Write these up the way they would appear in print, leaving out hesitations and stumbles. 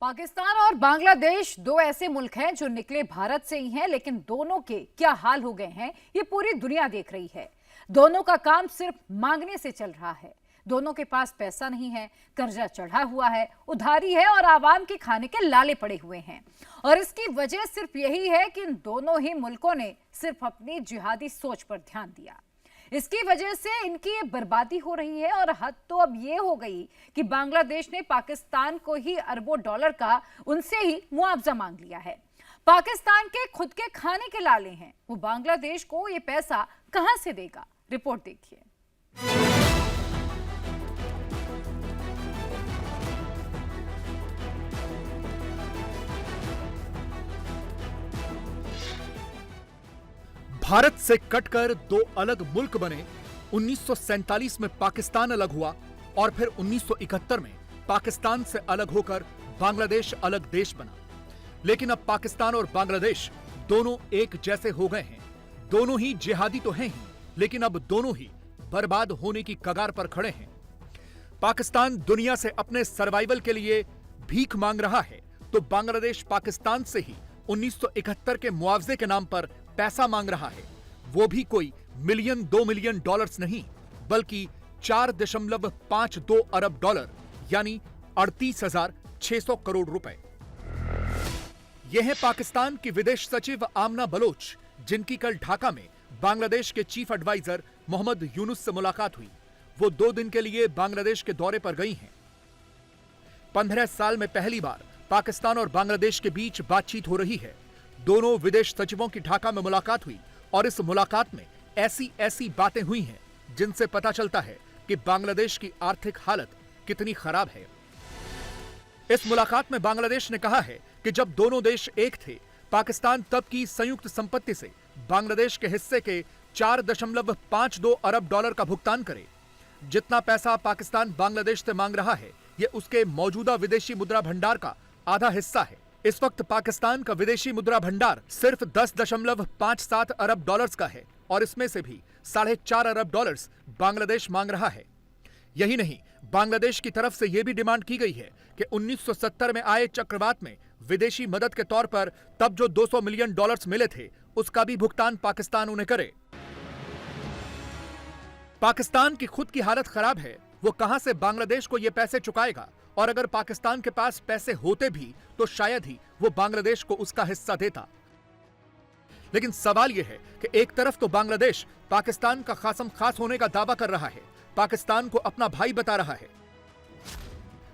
पाकिस्तान और बांग्लादेश दो ऐसे मुल्क हैं जो निकले भारत से ही हैं, लेकिन दोनों के क्या हाल हो गए हैं ये पूरी दुनिया देख रही है। दोनों का काम सिर्फ मांगने से चल रहा है। दोनों के पास पैसा नहीं है, कर्जा चढ़ा हुआ है, उधारी है और आवाम के खाने के लाले पड़े हुए हैं। और इसकी वजह सिर्फ यही है कि इन दोनों ही मुल्कों ने सिर्फ अपनी जिहादी सोच पर ध्यान दिया। इसकी वजह से इनकी ये बर्बादी हो रही है और हद तो अब ये हो गई कि बांग्लादेश ने पाकिस्तान को ही अरबों डॉलर का उनसे ही मुआवजा मांग लिया है। पाकिस्तान के खुद के खाने के लाले हैं, वो बांग्लादेश को ये पैसा कहां से देगा? रिपोर्ट देखिए। भारत से कटकर दो अलग मुल्क बने। 1947 में पाकिस्तान अलग हुआ और फिर 1971 में पाकिस्तान से अलग होकर बांग्लादेश अलग देश बना। लेकिन अब पाकिस्तान और बांग्लादेश दोनों एक जैसे हो गए हैं। दोनों ही जिहादी तो हैं ही, लेकिन अब दोनों ही बर्बाद होने की कगार पर खड़े हैं। पाकिस्तान दुनिया से अपने सर्वाइवल के लिए भीख मांग रहा है, तो बांग्लादेश पाकिस्तान से ही 1971 के मुआवजे के नाम पर पैसा मांग रहा है। वो भी कोई मिलियन 2 मिलियन डॉलर्स नहीं, बल्कि 4.52 अरब डॉलर यानी 38,600 करोड़ रुपए। यह है पाकिस्तान की विदेश सचिव आमना बलोच, जिनकी कल ढाका में बांग्लादेश के चीफ एडवाइजर मोहम्मद यूनुस से मुलाकात हुई। वो 2 दिन के लिए बांग्लादेश के दौरे पर गई हैं। 15 साल में पहली बार पाकिस्तान और बांग्लादेश के बीच बातचीत हो रही है। दोनों विदेश सचिवों की ढाका में मुलाकात हुई और इस मुलाकात में ऐसी बातें हुई हैं जिनसे पता चलता है कि बांग्लादेश की आर्थिक हालत कितनी खराब है। इस मुलाकात में बांग्लादेश ने कहा है कि जब दोनों देश एक थे, पाकिस्तान तब की संयुक्त संपत्ति से बांग्लादेश के हिस्से के 4.52 अरब डॉलर का भुगतान करे। जितना पैसा पाकिस्तान बांग्लादेश से मांग रहा है, यह उसके मौजूदा विदेशी मुद्रा भंडार का आधा हिस्सा है। इस वक्त पाकिस्तान का विदेशी मुद्रा भंडार सिर्फ 10.57 अरब डॉलर्स का है और इसमें से भी 4.5 अरब डॉलर्स बांग्लादेश मांग रहा है। यही नहीं, बांग्लादेश की तरफ से यह भी डिमांड की गई है कि 1970 में आए चक्रवात में विदेशी मदद के तौर पर तब जो 200 मिलियन डॉलर्स मिले थे, उसका भी भुगतान पाकिस्तान उन्हें करे। पाकिस्तान की खुद की हालत खराब है, वो कहां से बांग्लादेश को ये पैसे चुकाएगा? और अगर पाकिस्तान के पास पैसे होते भी तो शायद ही वो बांग्लादेश को उसका हिस्सा देता। लेकिन सवाल यह है कि एक तरफ तो बांग्लादेश पाकिस्तान का खासम खास होने का दावा कर रहा है, पाकिस्तान को अपना भाई बता रहा है,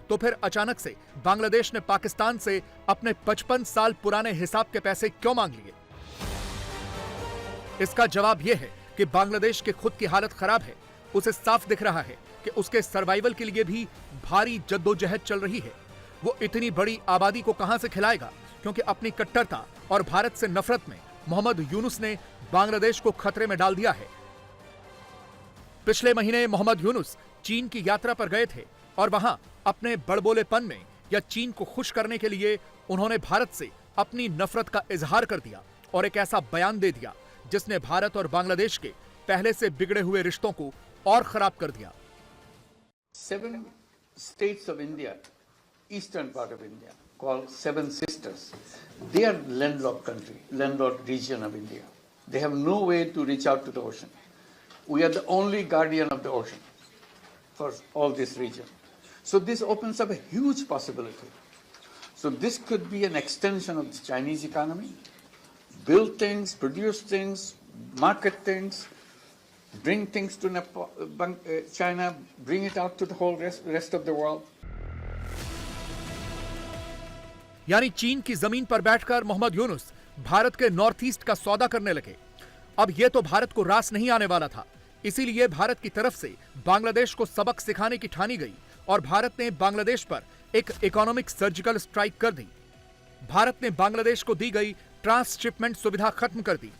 तो फिर अचानक से बांग्लादेश ने पाकिस्तान से अपने 55 साल पुराने हिसाब के पैसे क्यों मांग लिए? इसका जवाब यह है कि बांग्लादेश की खुद की हालत खराब है। उसे साफ दिख रहा है कि उसके सर्वाइवल के लिए भी भारी जद्दोजहद चल रही है। वो इतनी बड़ी आबादी को कहां से खिलाएगा? क्योंकि अपनी कट्टरता और भारत से नफरत में मोहम्मद यूनुस ने बांग्लादेश को खतरे में डाल दिया है। पिछले महीने मोहम्मद यूनुस चीन की यात्रा पर गए थे और वहां अपने बड़बोलेपन में या चीन को खुश करने के लिए उन्होंने भारत से अपनी नफरत का इजहार कर दिया और एक ऐसा बयान दे दिया जिसने भारत और बांग्लादेश के पहले से बिगड़े हुए रिश्तों को और खराब कर दिया। 7 states of India, eastern part of India, called Seven Sisters, they are landlocked country, landlocked region of India. They have no way to reach out to the ocean. We are the only guardian of the ocean for all this region. So this opens up a huge possibility. So this could be an extension of the Chinese economy, build things, produce things, market things, bring things to China, bring it out to the whole rest of the world. यानी चीन की जमीन पर बैठकर मोहम्मद यूनुस भारत के north east का सौदा करने लगे। अब यह तो भारत को रास नहीं आने वाला था, इसीलिए भारत की तरफ से बांग्लादेश को सबक सिखाने की ठानी गई और भारत ने बांग्लादेश पर एक इकोनॉमिक सर्जिकल स्ट्राइक कर दी। भारत ने बांग्लादेश को दी गई ट्रांसशिपमेंट सुविधा खत्म कर दी।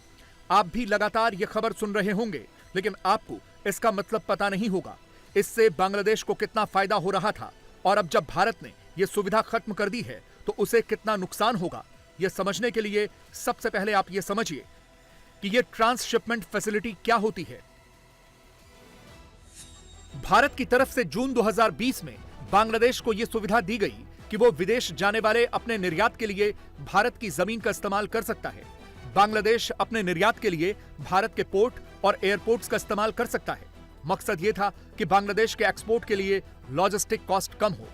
आप भी लगातार यह खबर सुन रहे होंगे, लेकिन आपको इसका मतलब पता नहीं होगा इससे बांग्लादेश को कितना फायदा हो रहा था और अब जब भारत ने यह सुविधा खत्म कर दी है तो उसे कितना नुकसान होगा। यह समझने के लिए सबसे पहले आप यह समझिए कि यह ट्रांसशिपमेंट फैसिलिटी क्या होती है। भारत की तरफ से जून 2020 में बांग्लादेश को यह सुविधा दी गई कि वो विदेश जाने वाले अपने निर्यात के लिए भारत की जमीन का इस्तेमाल कर सकता है। बांग्लादेश अपने निर्यात के लिए भारत के पोर्ट और एयरपोर्ट्स का इस्तेमाल कर सकता है। मकसद ये था कि बांग्लादेश के एक्सपोर्ट के लिए लॉजिस्टिक कॉस्ट कम हो।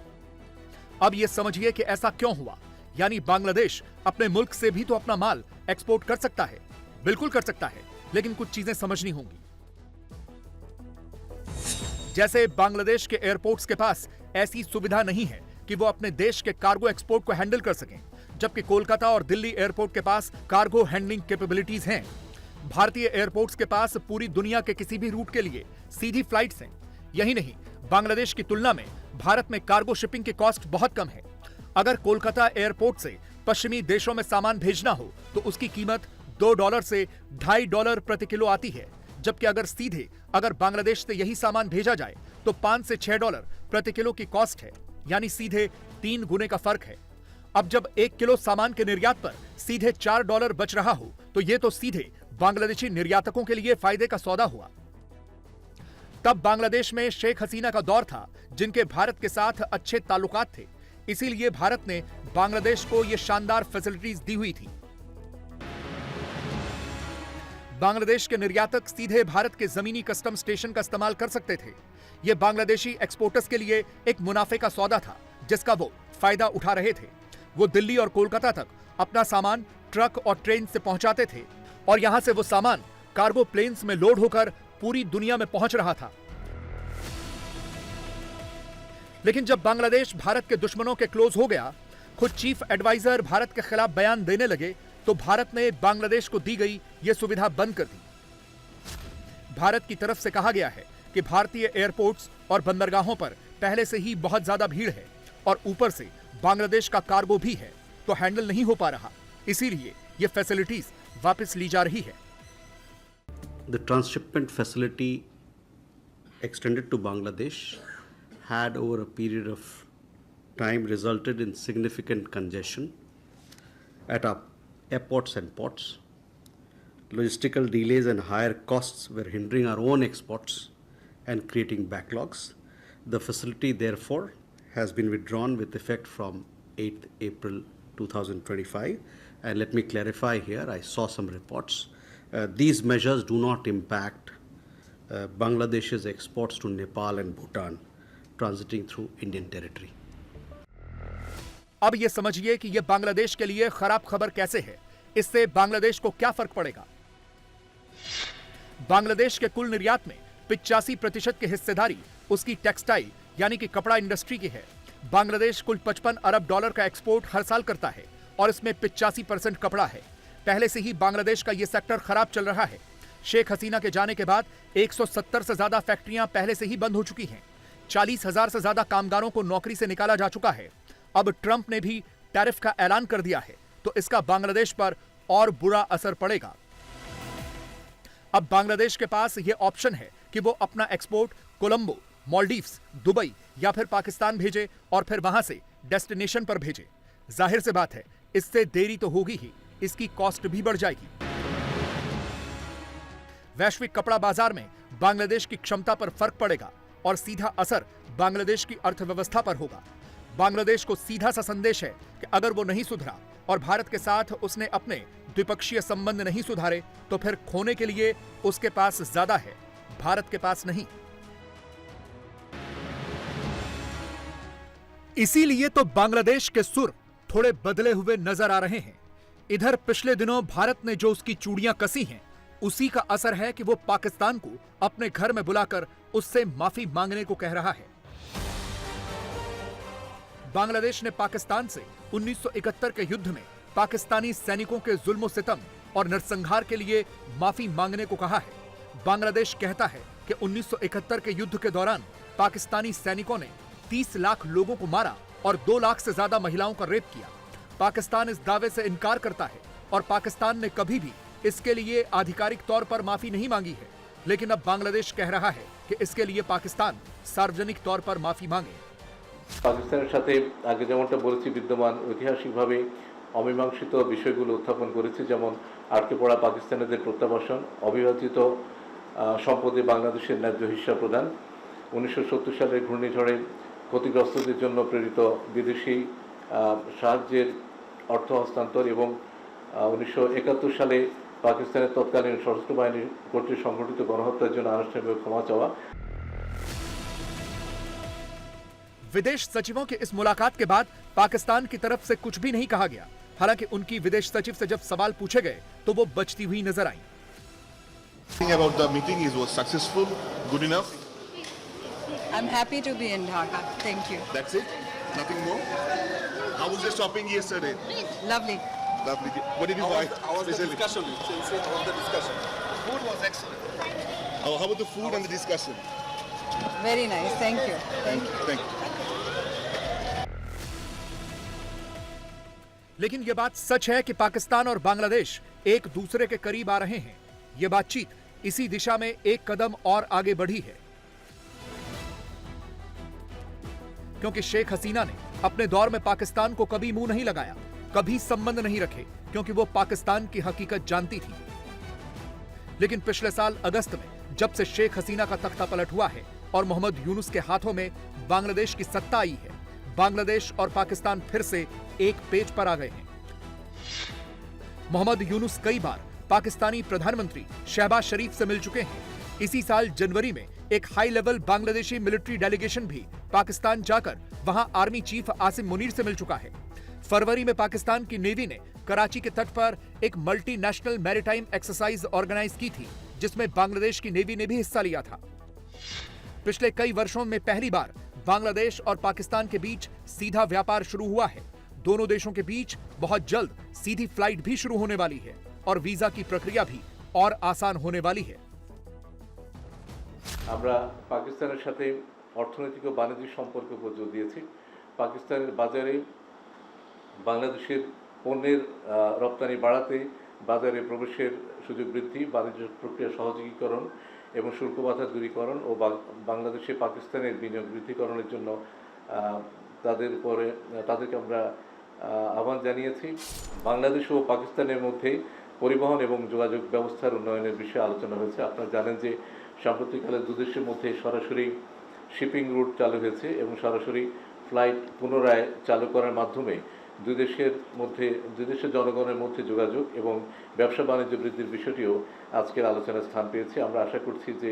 अब ये समझिए कि ऐसा क्यों हुआ, यानी बांग्लादेश अपने मुल्क से भी तो अपना माल एक्सपोर्ट कर सकता है। बिल्कुल कर सकता है, लेकिन कुछ चीजें समझनी होंगी। जैसे बांग्लादेश के एयरपोर्ट्स के पास ऐसी सुविधा नहीं है कि वो अपने देश के कार्गो एक्सपोर्ट को हैंडल कर सकें, जबकि कोलकाता और दिल्ली एयरपोर्ट के पास कार्गो हैंडलिंग कैपेबिलिटीज हैं। भारतीय एयरपोर्ट्स के पास पूरी दुनिया के किसी भी रूट के लिए सीधी फ्लाइट्स हैं। यही नहीं, बांग्लादेश की तुलना में भारत में कार्गो शिपिंग की कॉस्ट बहुत कम है। अगर कोलकाता एयरपोर्ट से पश्चिमी देशों में सामान भेजना हो तो उसकी कीमत $2 से $2.5 प्रति किलो आती है, जबकि अगर बांग्लादेश से यही सामान भेजा जाए तो $5 से $6 प्रति किलो की कॉस्ट है, यानी सीधे 3 गुने का फर्क है। अब जब 1 किलो सामान के निर्यात पर सीधे $4 बच रहा हो तो यह तो सीधे बांग्लादेशी निर्यातकों के लिए फायदे का सौदा हुआ। तब बांग्लादेश में शेख हसीना का दौर था, जिनके भारत के साथ अच्छे ताल्लुकात थे, इसीलिए भारत ने बांग्लादेश को यह शानदार फैसिलिटीज दी हुई थी। बांग्लादेश के निर्यातक सीधे भारत के जमीनी कस्टम स्टेशन का इस्तेमाल कर सकते थे। यह बांग्लादेशी एक्सपोर्टर्स के लिए एक मुनाफे का सौदा था, जिसका वो फायदा उठा रहे थे। वो दिल्ली और कोलकाता तक अपना सामान ट्रक और ट्रेन से पहुंचाते थे और यहां से वो सामान कार्गो प्लेन्स में लोड होकर पूरी दुनिया में पहुंच रहा था। लेकिन जब बांग्लादेश भारत के दुश्मनों के क्लोज हो गया, खुद चीफ एडवाइजर भारत के खिलाफ बयान देने लगे, तो भारत ने बांग्लादेश को दी गई यह सुविधा बंद कर दी। भारत की तरफ से कहा गया है कि भारतीय एयरपोर्ट्स और बंदरगाहों पर पहले से ही बहुत ज्यादा भीड़ है और ऊपर से बांग्लादेश का कार्गो भी है, तो हैंडल नहीं हो पा रहा, इसीलिए ये फैसिलिटीज वापस ली जा रही है। The transshipment facility extended to Bangladesh had over a period of time resulted in significant congestion at our airports and ports. Logistical delays and higher costs were hindering our own exports and creating backlogs. The facility therefore has been withdrawn with effect from 8th April 2025. And let me clarify here, I saw some reports. These measures do not impact Bangladesh's exports to Nepal and Bhutan transiting through Indian territory. अब ये समझिए कि ये बांग्लादेश के लिए खराब खबर कैसे है। इससे बांग्लादेश को क्या फर्क पड़ेगा। बांग्लादेश के कुल निर्यात में 85% की हिस्सेदारी उसकी टेक्सटाइल यानी कि कपड़ा इंडस्ट्री की है। बांग्लादेश कुल $55 अरब का एक्सपोर्ट हर साल करता है और इसमें 85% कपड़ा है। पहले से ही बांग्लादेश का यह सेक्टर खराब चल रहा है। शेख हसीना के जाने के बाद 170 से ज्यादा फैक्ट्रियां पहले से ही बंद हो चुकी हैं। 40,000 से ज्यादा कामगारों को नौकरी से निकाला जा चुका है। अब ट्रंप ने भी टैरिफ का ऐलान कर दिया है, तो इसका बांग्लादेश पर और बुरा असर पड़ेगा। अब बांग्लादेश के पास यह ऑप्शन है कि वो अपना एक्सपोर्ट कोलंबो, मालदीव्स, दुबई या फिर पाकिस्तान भेजे और फिर वहां से डेस्टिनेशन पर भेजे। जाहिर सी बात है, इससे देरी तो होगी ही, इसकी कॉस्ट भी बढ़ जाएगी। वैश्विक कपड़ा बाजार में बांग्लादेश की क्षमता पर फर्क पड़ेगा और सीधा असर बांग्लादेश की अर्थव्यवस्था पर होगा। बांग्लादेश को सीधा सा संदेश है कि अगर वो नहीं सुधरा और भारत के साथ उसने अपने द्विपक्षीय संबंध नहीं सुधारे, तो फिर खोने के लिए उसके पास ज्यादा है, भारत के पास नहीं। इसीलिए तो बांग्लादेश के सुर थोड़े बदले हुए नजर आ रहे हैं। इधर पिछले दिनों भारत ने जो उसकी चूड़ियां कसी हैं, उसी का असर है कि वो पाकिस्तान को अपने घर में बुलाकर उससे माफी मांगने को कह रहा है। बांग्लादेश ने पाकिस्तान से 1971 के युद्ध में पाकिस्तानी सैनिकों के जुल्म सितम और नरसंहार के लिए माफी मांगने को कहा है। बांग्लादेश कहता है कि 1971 के युद्ध के दौरान पाकिस्तानी सैनिकों ने 30 लाख लोगों को मारा और 2 लाख से ज्यादा महिलाओं का रेप किया। पाकिस्तान इस दावे से इनकार करता है और पाकिस्तान ने कभी भी इसके लिए आधिकारिक तौर पर माफी नहीं मांगी है। लेकिन अब बांग्लादेश कह रहा है कि इसके लिए पाकिस्तान सार्वजनिक तौर पर माफी मांगे। পাকিস্তানের সাথে আগে যেমনটা বলেছি বিদ্যমান ঐতিহাসিকভাবে অমীমাংসিত বিষয়গুলো উত্থাপন করেছি, যেমন আটকে পড়া পাকিস্তানিদের প্রত্যাবাসন, অবিভাজিত সম্পদে বাংলাদেশের ন্যায্য হিস্সা প্রদান, 1970 সালের ঘূর্ণিঝড়ে ক্ষতিগ্রস্তদের জন্য প্রেরিত বিদেশি সাহায্যের অর্থ হস্তান্তর এবং 1971 সালে পাকিস্তানের তৎকালীন সশস্ত্র বাহিনী কর্তৃক সংঘটিত গণহত্যার জন্য আনুষ্ঠানিকভাবে ক্ষমা চাওয়া। विदेश सचिवों के इस मुलाकात के बाद पाकिस्तान की तरफ से कुछ भी नहीं कहा गया। हालांकि उनकी विदेश सचिव से जब सवाल पूछे गए तो वो बचती हुई नजर आई। About the meeting is was successful, good enough. I'm happy to be in Dhaka. Thank you. That's it. Nothing more. How was the shopping yesterday? Lovely. Lovely. What did you buy? How was the specially? discussion? How was the discussion? Food was excellent. How about the food and the discussion? Very nice. Thank you. Thank you. Thank you. लेकिन यह बात सच है कि पाकिस्तान और बांग्लादेश एक दूसरे के करीब आ रहे हैं। यह बातचीत इसी दिशा में एक कदम और आगे बढ़ी है, क्योंकि शेख हसीना ने अपने दौर में पाकिस्तान को कभी मुंह नहीं लगाया, कभी संबंध नहीं रखे, क्योंकि वो पाकिस्तान की हकीकत जानती थी। लेकिन पिछले साल अगस्त में जब से शेख हसीना का तख्ता पलट हुआ है और मोहम्मद यूनुस के हाथों में बांग्लादेश की सत्ता आई है, बांग्लादेश और पाकिस्तान फिर से एक पेज पर आ गए हैं। मोहम्मद यूनुस कई बार पाकिस्तानी प्रधानमंत्री शहबाज शरीफ से मिल चुके हैं। इसी साल जनवरी में एक high level Bangladeshi military delegation भी पाकिस्तान जाकर वहां आर्मी चीफ आसिम मुनीर से मिल चुका है। फरवरी में पाकिस्तान की नेवी ने कराची के तट पर एक मल्टीनेशनल मैरीटाइम एक्सरसाइज ऑर्गेनाइज की थी, जिसमें बांग्लादेश की नेवी ने भी हिस्सा लिया था। पिछले कई वर्षों में पहली बार बांग्लादेश और पाकिस्तान के बीच सीधा व्यापार शुरू हुआ है। दोनों देशों के बीच बहुत जल्द सीधी फ्लाइट भी शुरू होने वाली है और वीजा की प्रक्रिया भी और आसान होने वाली है। আমরা পাকিস্তানের সাথে অর্থনৈতিক ও বাণিজ্যিক সম্পর্ক উপর জোর দিয়েছি। পাকিস্তানের বাজারে বাংলাদেশের পণ্যের রপ্তানি বাড়াতে, বাজারে প্রবেশের সুযোগ বৃদ্ধি, বাণিজ্য প্রক্রিয়া সহযোগীকরণ এবং শুল্ক বাধা দূরীকরণ ও বাংলাদেশে পাকিস্তানের বিনিয়োগ বৃদ্ধিকরণের জন্য তাদেরকে আমরা আহ্বান জানিয়েছি। বাংলাদেশ ও পাকিস্তানের মধ্যে পরিবহন এবং যোগাযোগ ব্যবস্থার উন্নয়নের বিষয়ে আলোচনা হয়েছে। আপনারা জানেন যে সাম্প্রতিককালে দুদেশের মধ্যে সরাসরি শিপিং রুট চালু হয়েছে এবং সরাসরি ফ্লাইট পুনরায় চালু করার মাধ্যমে দুই দেশের জনগণের মধ্যে যোগাযোগ এবং ব্যবসা বাণিজ্য বৃদ্ধির বিষয়টিও আজকের আলোচনায় স্থান পেয়েছে। আমরা আশা করছি যে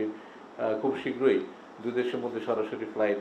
খুব শীঘ্রই দুই দেশের মধ্যে সরাসরি ফ্লাইট